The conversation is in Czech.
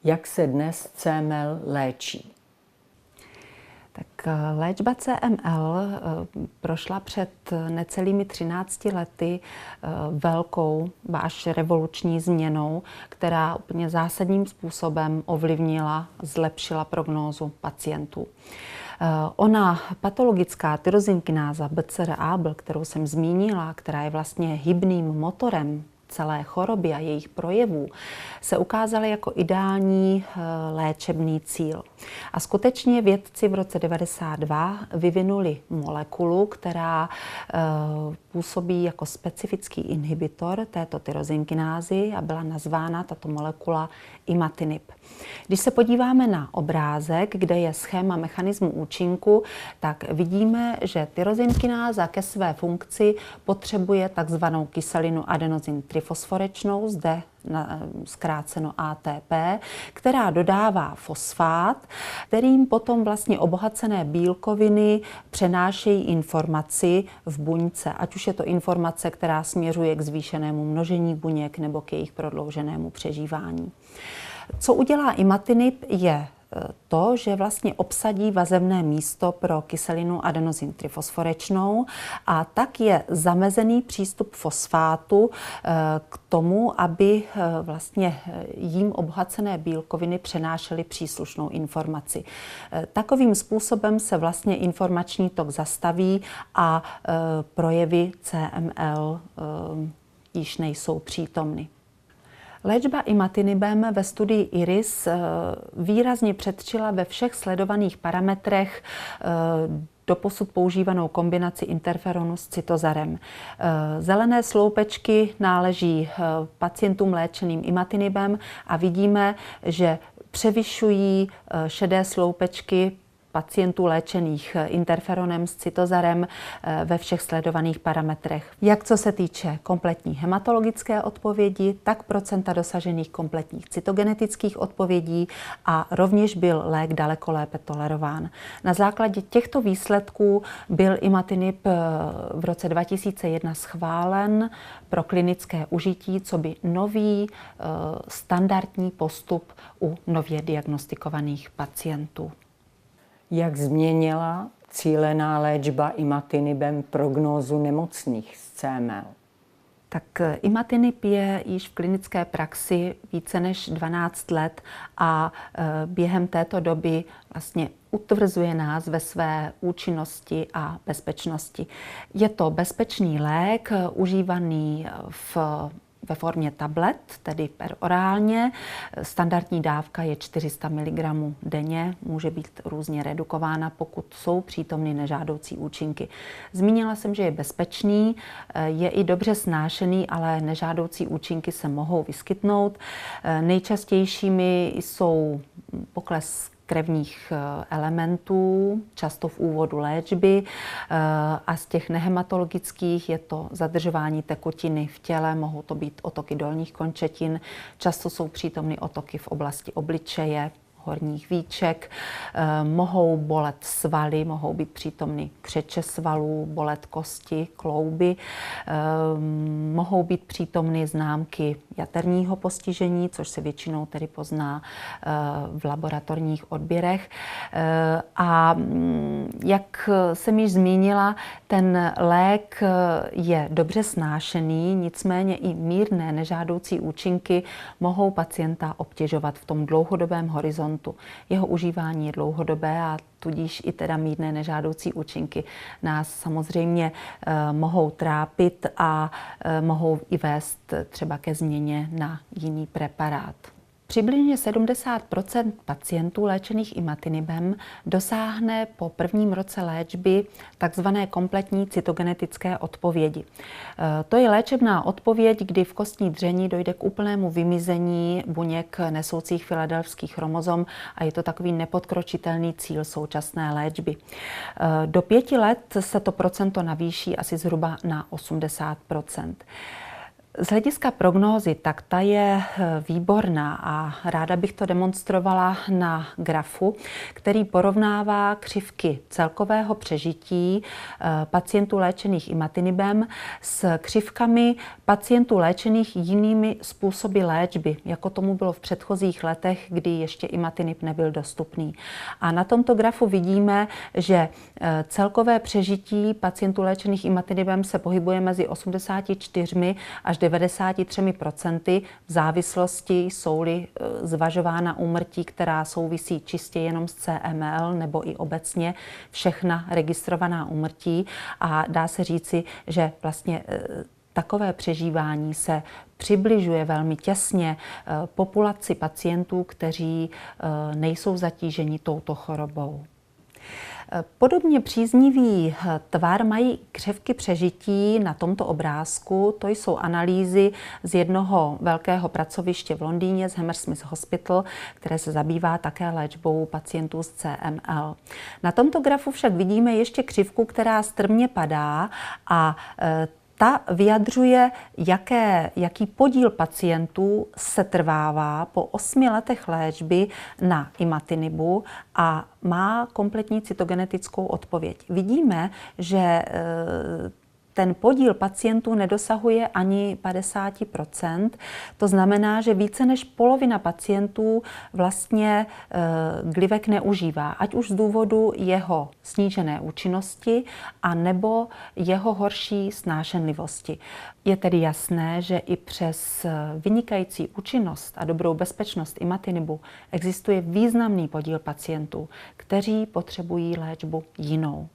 Jak se dnes CML léčí? Tak léčba CML prošla před necelými 13 lety velkou, až revoluční změnou, která úplně zásadním způsobem ovlivnila, zlepšila prognózu pacientů. Ona patologická tyrozinkináza BCR-ABL, kterou jsem zmínila, která je vlastně hybným motorem celé choroby a jejich projevů, se ukázaly jako ideální léčebný cíl. A skutečně vědci v roce 1992 vyvinuli molekulu, která působí jako specifický inhibitor této tyrozinkinázy a byla nazvána tato molekula imatinib. Když se podíváme na obrázek, kde je schéma mechanismu účinku, tak vidíme, že tyrozinkináza ke své funkci potřebuje takzvanou kyselinu adenozin trifosforečnou, zde zkráceno ATP, která dodává fosfát, kterým potom vlastně obohacené bílkoviny přenášejí informaci v buňce, ať už je to informace, která směřuje k zvýšenému množení buněk nebo k jejich prodlouženému přežívání. Co udělá imatinib je to, že vlastně obsadí vazebné místo pro kyselinu adenozin trifosforečnou a tak je zamezený přístup fosfátu k tomu, aby vlastně jím obohacené bílkoviny přenášely příslušnou informaci. Takovým způsobem se vlastně informační tok zastaví a projevy CML již nejsou přítomny. Léčba imatinibem ve studii IRIS výrazně předčila ve všech sledovaných parametrech doposud používanou kombinaci interferonu s cytozarem. Zelené sloupečky náleží pacientům léčeným imatinibem a vidíme, že převyšují šedé sloupečky pacientů léčených interferonem s cytozarem ve všech sledovaných parametrech. Jak co se týče kompletní hematologické odpovědi, tak procenta dosažených kompletních cytogenetických odpovědí a rovněž byl lék daleko lépe tolerován. Na základě těchto výsledků byl imatinib v roce 2001 schválen pro klinické užití coby nový standardní postup u nově diagnostikovaných pacientů. Jak změnila cílená léčba imatinibem prognózu nemocných z CML? Tak imatinib je již v klinické praxi více než 12 let a během této doby vlastně utvrzuje nás ve své účinnosti a bezpečnosti. Je to bezpečný lék užívaný ve formě tablet, tedy perorálně. Standardní dávka je 400 mg denně, může být různě redukována, pokud jsou přítomny nežádoucí účinky. Zmínila jsem, že je bezpečný, je i dobře snášený, ale nežádoucí účinky se mohou vyskytnout. Nejčastějšími jsou pokles krevních elementů, často v úvodu léčby, a z těch nehematologických je to zadržování tekutiny v těle, mohou to být otoky dolních končetin, často jsou přítomny otoky v oblasti obličeje, horních víček, mohou bolet svaly, mohou být přítomny křeče svalů, bolet kosti, klouby, mohou být přítomny známky jaterního postižení, což se většinou tedy pozná v laboratorních odběrech. A jak jsem již zmínila, ten lék je dobře snášený, nicméně i mírné nežádoucí účinky mohou pacienta obtěžovat v tom dlouhodobém horizontu. Jeho užívání je dlouhodobé a tudíž i teda mírné nežádoucí účinky nás samozřejmě mohou trápit a mohou i vést třeba ke změně na jiný preparát. Přibližně 70 % pacientů léčených imatinibem dosáhne po prvním roce léčby takzvané kompletní cytogenetické odpovědi. To je léčebná odpověď, kdy v kostní dřeně dojde k úplnému vymizení buněk nesoucích filadelfských chromozom a je to takový nepodkročitelný cíl současné léčby. Do 5 let se to procento navýší asi zhruba na 80 %. Z hlediska prognózy, tak ta je výborná a ráda bych to demonstrovala na grafu, který porovnává křivky celkového přežití pacientů léčených imatinibem s křivkami pacientů léčených jinými způsoby léčby, jako tomu bylo v předchozích letech, kdy ještě imatinib nebyl dostupný. A na tomto grafu vidíme, že celkové přežití pacientů léčených imatinibem se pohybuje mezi 84 až 93% v závislosti, jsou-li zvažována úmrtí, která souvisí čistě jenom s CML nebo i obecně všechna registrovaná úmrtí. A dá se říci, že vlastně takové přežívání se přibližuje velmi těsně populaci pacientů, kteří nejsou zatíženi touto chorobou. Podobně příznivý tvar mají křivky přežití na tomto obrázku. To jsou analýzy z jednoho velkého pracoviště v Londýně, z Hammersmith Hospital, které se zabývá také léčbou pacientů s CML. Na tomto grafu však vidíme ještě křivku, která strmě padá a ta vyjadřuje, jaký podíl pacientů setrvává po 8 letech léčby na imatinibu a má kompletní cytogenetickou odpověď. Vidíme, že ten podíl pacientů nedosahuje ani 50%. To znamená, že více než polovina pacientů vlastně Glivec neužívá, ať už z důvodu jeho snížené účinnosti a nebo jeho horší snášenlivosti. Je tedy jasné, že i přes vynikající účinnost a dobrou bezpečnost imatinibu existuje významný podíl pacientů, kteří potřebují léčbu jinou.